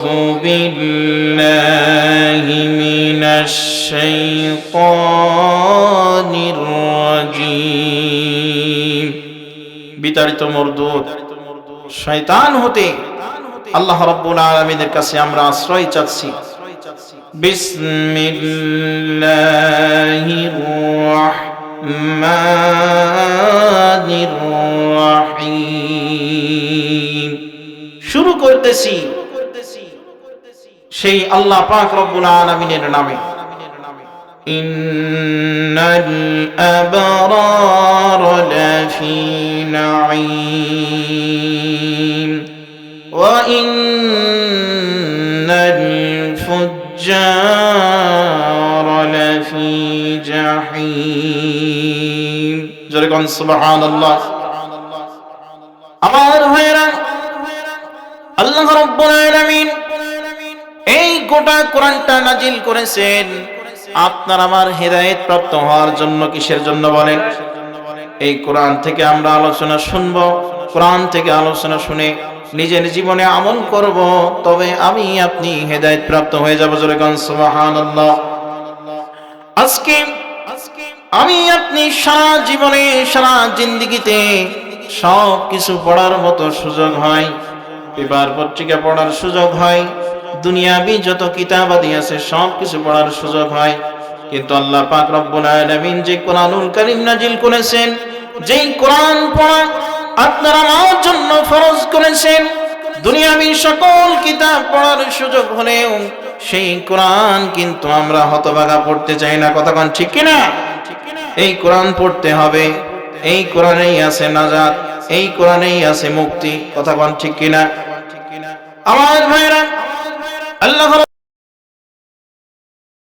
بالله من الشيطان الرجيم বিতাড়িত মরদুদ শয়তান হতে আল্লাহ রাব্বুল আলামিনের কাছে আমরা আশ্রয় চাচ্ছি। বিসমিল্লাহির রাহমানির রাহিম। শুরু করতেছি সেই আল্লাহ পাক রব্বুল আলামিনের নামে। ইন্নাল আবরার লাফি নাঈম ওয়া ইন্নাল ফুজ্জার লাফি জাহিম। জোরে কোন সুবহানাল্লাহ। আমার ভাইরা, আল্লাহ রাব্বুল আলামিন এই গোটা কোরআনটা নাজিল করেছেন আপনার আমার হেদায়েত প্রাপ্ত হওয়ার জন্য। কিসের জন্য বলেন? এই কোরআন থেকে আমরা আলোচনা শুনব, কোরআন থেকে আলোচনা শুনে নিজের জীবনে আমল করব, তবে আমি আপনি হেদায়েত প্রাপ্ত হয়ে যাব। জোরে কোন সুবহানাল্লাহ। আজকে আমি আপনি সারা জীবনে সারা জিন্দেগিতে সব কিছু পড়ার মতো সুযোগ হয়, পেপার পত্রিকা পড়ার সুযোগ হয়, দুনিয়াবি যত কিতাবাদি আছে সব কিছু পড়ার সুযোগ হয়। কিন্তু আল্লাহ পাক রব্বুল আলামিন যে কোরআনুল কারীম নাজিল করেছেন, যেই কোরআন পড়া আপনার আমার জন্য ফরজ করেছেন, দুনিয়াবি সকল কিতাব পড়ার সুযোগ হলেও সেই কোরআন কিন্তু আমরা হতভাগা পড়তে চাই না। কথা কোন ঠিক কিনা? এই কোরআন পড়তে হবে, এই কোরআনেই আছে নাজাত, এই কোরআনেই আছে মুক্তি। কথা কোন ঠিক কিনা? আমার ভাইরা,